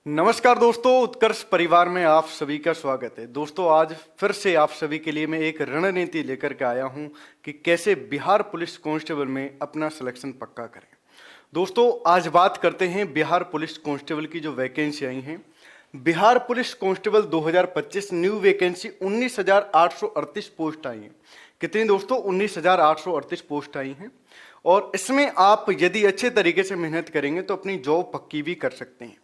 नमस्कार दोस्तों, उत्कर्ष परिवार में आप सभी का स्वागत है। दोस्तों, आज फिर से आप सभी के लिए मैं एक रणनीति लेकर के आया हूं कि कैसे बिहार पुलिस कांस्टेबल में अपना सिलेक्शन पक्का करें। दोस्तों, आज बात करते हैं बिहार पुलिस कांस्टेबल की जो वैकेंसी आई हैं। Bihar police constable 2025 new vacancy 19,838 post आई हैं। कितनी दोस्तों? 19,838 पोस्ट आई हैं। और इसमें आप यदि अच्छे तरीके से मेहनत करेंगे तो अपनी जॉब पक्की भी कर सकते हैं।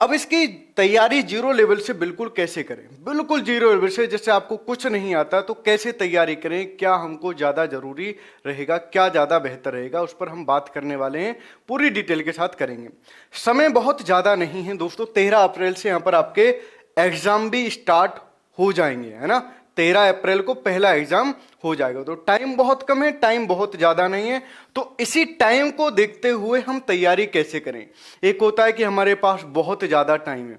अब इसकी तैयारी जीरो लेवल से बिल्कुल कैसे करें? बिल्कुल जीरो लेवल से, जैसे आपको कुछ नहीं आता तो कैसे तैयारी करें, क्या हमको ज़्यादा जरूरी रहेगा, क्या ज़्यादा बेहतर रहेगा, उस पर हम बात करने वाले हैं, पूरी डिटेल के साथ करेंगे। समय बहुत ज़्यादा नहीं है दोस्तों, 13 अप्रैल से यहाँ पर आपके एग्जाम भी स्टार्ट हो जाएंगे, है ना। 13 अप्रैल को पहला एग्जाम हो जाएगा, तो टाइम बहुत कम है, टाइम बहुत ज्यादा नहीं है। तो इसी टाइम को देखते हुए हम तैयारी कैसे करें? एक होता है कि हमारे पास बहुत ज्यादा टाइम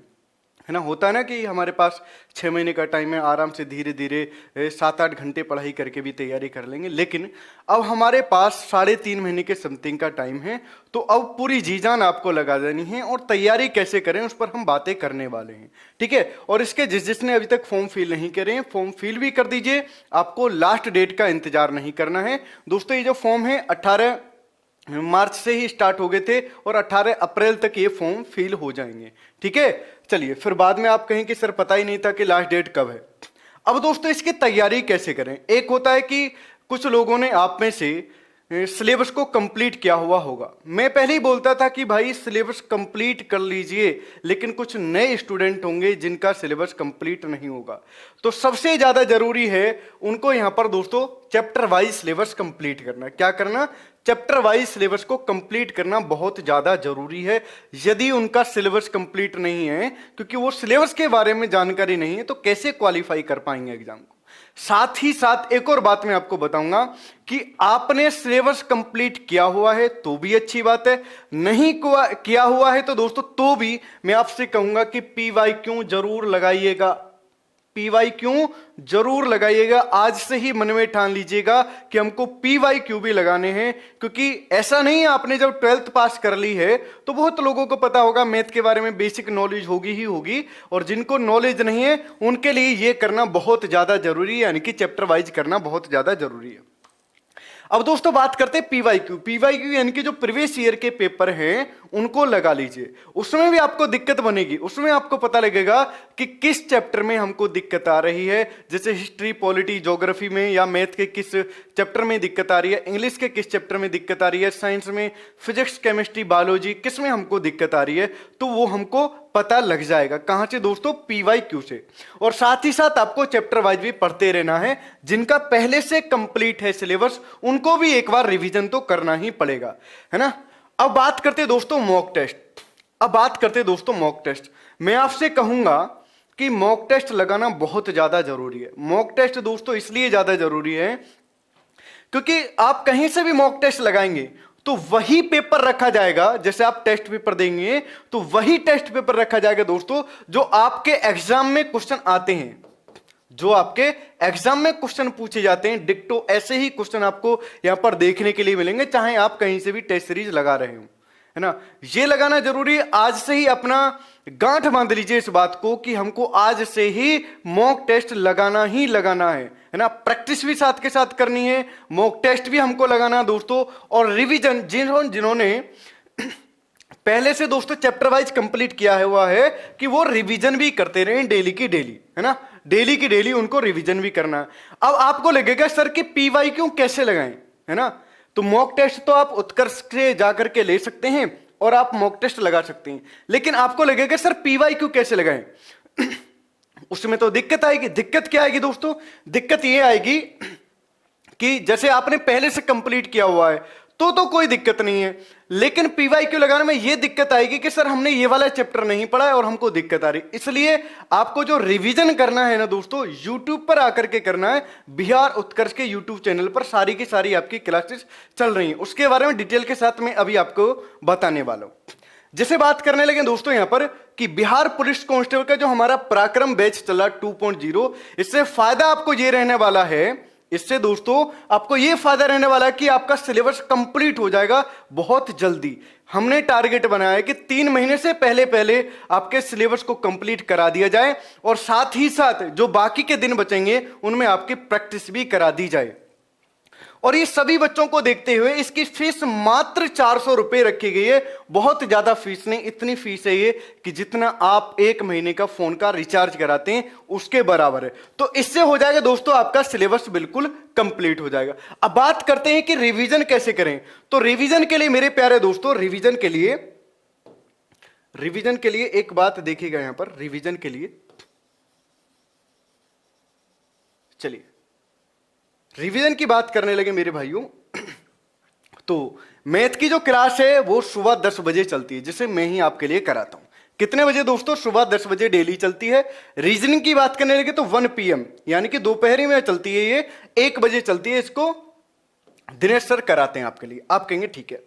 है ना, होता है ना कि हमारे पास 6 महीने का टाइम है, आराम से धीरे धीरे 7-8 घंटे पढ़ाई करके भी तैयारी कर लेंगे। लेकिन अब हमारे पास 3.5 महीने के समथिंग का टाइम है, तो अब पूरी जी जान आपको लगा देनी है और तैयारी कैसे करें उस पर हम बातें करने वाले हैं, ठीक है। और इसके जिसने अभी तक फॉर्म फिल नहीं करे हैं, फॉर्म फिल भी कर दीजिए। आपको लास्ट डेट का इंतजार नहीं करना है दोस्तों। ये जो फॉर्म है 18 मार्च से ही स्टार्ट हो गए थे और 18 अप्रैल तक ये फॉर्म फिल हो जाएंगे, ठीक है। चलिए, फिर बाद में आप कहें कि सर पता ही नहीं था कि लास्ट डेट कब है। अब दोस्तों, इसकी तैयारी कैसे करें? एक होता है कि कुछ लोगों ने आप में से सिलेबस को कंप्लीट किया हुआ होगा। मैं पहले ही बोलता था कि भाई सिलेबस कंप्लीट कर लीजिए, लेकिन कुछ नए स्टूडेंट होंगे जिनका सिलेबस कंप्लीट नहीं होगा। तो सबसे ज्यादा जरूरी है उनको यहां पर दोस्तों चैप्टर वाइज सिलेबस कंप्लीट करना। क्या करना? चैप्टर वाइज सिलेबस को कंप्लीट करना बहुत ज्यादा जरूरी है। यदि उनका सिलेबस कंप्लीट नहीं है, क्योंकि वो सिलेबस के बारे में जानकारी नहीं है, तो कैसे क्वालिफाई कर पाएंगे एग्जाम को। साथ ही साथ एक और बात मैं आपको बताऊंगा कि आपने सिलेबस कंप्लीट किया हुआ है तो भी अच्छी बात है, नहीं किया हुआ है तो दोस्तों तो भी मैं आपसे कहूंगा कि PYQ जरूर लगाइएगा। PYQ जरूर लगाइएगा। आज से ही मन में ठान लीजिएगा कि हमको PYQ भी लगाने हैं, क्योंकि ऐसा नहीं है आपने जब 12th पास कर ली है तो बहुत लोगों को पता होगा, मैथ के बारे में बेसिक नॉलेज होगी ही होगी, और जिनको नॉलेज नहीं है उनके लिए ये करना बहुत ज्यादा जरूरी है, यानी कि चैप्टर वाइज करना बहुत ज्यादा जरूरी है। अब दोस्तों बात करते हैं PYQ यानी कि जो प्रीवियस ईयर के पेपर हैं उनको लगा लीजिए। उसमें भी आपको दिक्कत बनेगी, उसमें आपको पता लगेगा कि किस चैप्टर में हमको दिक्कत आ रही है। जैसे हिस्ट्री, पॉलिटी, ज्योग्राफी में या मैथ के किस चैप्टर में दिक्कत आ रही है, इंग्लिश के किस चैप्टर में दिक्कत आ रही है, साइंस में फिजिक्स, केमिस्ट्री, बायोलॉजी किस में हमको दिक्कत आ रही है, तो वो हमको पता लग जाएगा। कहां से दोस्तों? PYQ से। और साथ ही साथ आपको चैप्टर वाइज भी पढ़ते रहना है। जिनका पहले से कंप्लीट है सिलेबस उनको भी एक बार रिवीजन तो करना ही पड़ेगा, है ना। अब बात करते दोस्तों मॉक टेस्ट। मैं आपसे कहूंगा कि मॉक टेस्ट लगाना बहुत ज्यादा जरूरी है। मॉक टेस्ट दोस्तों इसलिए ज्यादा जरूरी है क्योंकि आप कहीं से भी मॉक टेस्ट लगाएंगे तो वही पेपर रखा जाएगा। जैसे आप टेस्ट पेपर देंगे तो वही टेस्ट पेपर रखा जाएगा दोस्तों जो आपके एग्जाम में क्वेश्चन आते हैं, जो आपके एग्जाम में क्वेश्चन पूछे जाते हैं। डिक्टो ऐसे ही क्वेश्चन आपको यहां पर देखने के लिए मिलेंगे, चाहे आप कहीं से भी टेस्ट सीरीज लगा रहे हो, है ना। ये लगाना जरूरी है। आज से ही अपना गांठ बांध लीजिए इस बात को कि हमको आज से ही मॉक टेस्ट लगाना ही लगाना है ना। प्रैक्टिस भी साथ के साथ करनी है, मॉक टेस्ट भी हमको लगाना है दोस्तों। और रिवीजन जिन्होंने पहले से दोस्तों चैप्टर वाइज कंप्लीट किया हुआ है कि वो रिवीजन भी करते रहे डेली की डेली, है ना। डेली की डेली उनको रिवीजन भी करना है। अब आपको लगेगा सर कि PYQ कैसे लगाएं, है ना। तो मॉक टेस्ट तो आप उत्कर्ष से जाकर के ले सकते हैं और आप मॉक टेस्ट लगा सकते हैं, लेकिन आपको लगेगा सर PYQ कैसे लगाएं। उसमें तो दिक्कत आएगी। दिक्कत क्या आएगी दोस्तों? दिक्कत ये आएगी कि जैसे आपने पहले से कंप्लीट किया हुआ है तो कोई दिक्कत नहीं है, लेकिन PYQ लगाने में ये दिक्कत आएगी कि सर हमने ये वाला चैप्टर नहीं पढ़ा है और हमको दिक्कत आ रही। इसलिए आपको जो रिवीजन करना है ना दोस्तों, YouTube पर आकर के करना है। बिहार उत्कर्ष के YouTube चैनल पर सारी की सारी आपकी क्लासेस चल रही हैं, उसके बारे में डिटेल के साथ मैं अभी आपको बताने वाला हूं। जैसे बात करने लगे दोस्तों यहां पर कि बिहार पुलिस कांस्टेबल का जो हमारा पराक्रम बैच चला 2.0, इससे फायदा आपको ये रहने वाला है इससे दोस्तों आपको यह फायदा रहने वाला है कि आपका सिलेबस कंप्लीट हो जाएगा बहुत जल्दी। हमने टारगेट बनाया है कि 3 महीने से पहले पहले आपके सिलेबस को कंप्लीट करा दिया जाए और साथ ही साथ जो बाकी के दिन बचेंगे उनमें आपकी प्रैक्टिस भी करा दी जाए। और ये सभी बच्चों को देखते हुए इसकी फीस मात्र 400 रुपए रखी गई है। बहुत ज्यादा फीस नहीं, इतनी फीस है ये कि जितना आप 1 महीने का फोन का रिचार्ज कराते हैं उसके बराबर है। तो इससे हो जाएगा दोस्तों आपका सिलेबस बिल्कुल कंप्लीट हो जाएगा। अब बात करते हैं कि रिवीजन कैसे करें। तो रिवीजन के लिए मेरे प्यारे दोस्तों, रिवीजन के लिए एक बात देखिएगा यहां पर। रिवीजन के लिए चलिए रिवीजन की बात करने लगे मेरे भाइयों, तो मैथ की जो क्लास है वो सुबह 10 बजे चलती है, जिसे मैं ही आपके लिए कराता हूं। कितने बजे दोस्तों? सुबह 10 बजे डेली चलती है। रीजनिंग की बात करने लगे तो 1 PM यानी कि दोपहर में चलती है, ये 1 बजे चलती है। इसको दिनेश सर कराते हैं आपके लिए। आप कहेंगे ठीक है।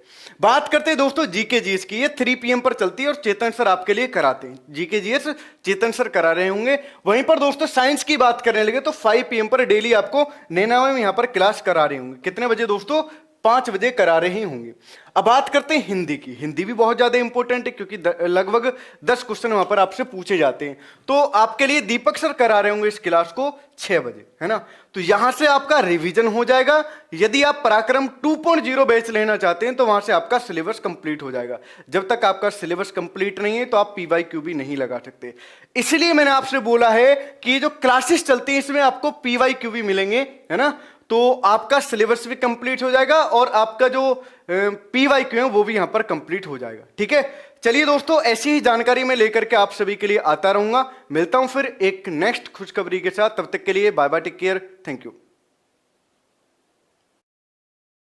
बात करते हैं दोस्तों जीके जीएस की, ये 3 PM पर चलती है और चेतन सर आपके लिए कराते हैं। जीके जीएस चेतन सर करा रहे होंगे। वहीं पर दोस्तों साइंस की बात करने लगे तो 5 PM पर डेली आपको नैना में यहां पर क्लास करा रहे होंगे। कितने बजे दोस्तों? 5 बजे करा रहे होंगे। अब बात करते हैं हिंदी की। हिंदी भी बहुत ज्यादा इंपॉर्टेंट है क्योंकि लगभग 10 क्वेश्चन वहां पर आपसे पूछे जाते हैं। तो आपके लिए दीपक सर करा रहे होंगे इस क्लास को 6 बजे, है ना। तो यहां से आपका रिवीजन हो जाएगा। यदि आप पराक्रम 2.0 बैच लेना चाहते हैं तो वहां से आपका सिलेबस कंप्लीट हो जाएगा। जब तक आपका सिलेबस कंप्लीट नहीं है तो आप PYQ भी नहीं लगा सकते। इसलिए मैंने आपसे बोला है कि जो क्लासेस चलती हैं इसमें आपको PYQ भी मिलेंगे, है ना। तो आपका सिलेबस भी कंप्लीट हो जाएगा और आपका जो PYQ है वो भी यहां पर कंप्लीट हो जाएगा। ठीक है, चलिए दोस्तों, ऐसी ही जानकारी मैं लेकर के आप सभी के लिए आता रहूंगा। मिलता हूं फिर एक नेक्स्ट खुशखबरी के साथ। तब तक के लिए bye bye, take care, thank you.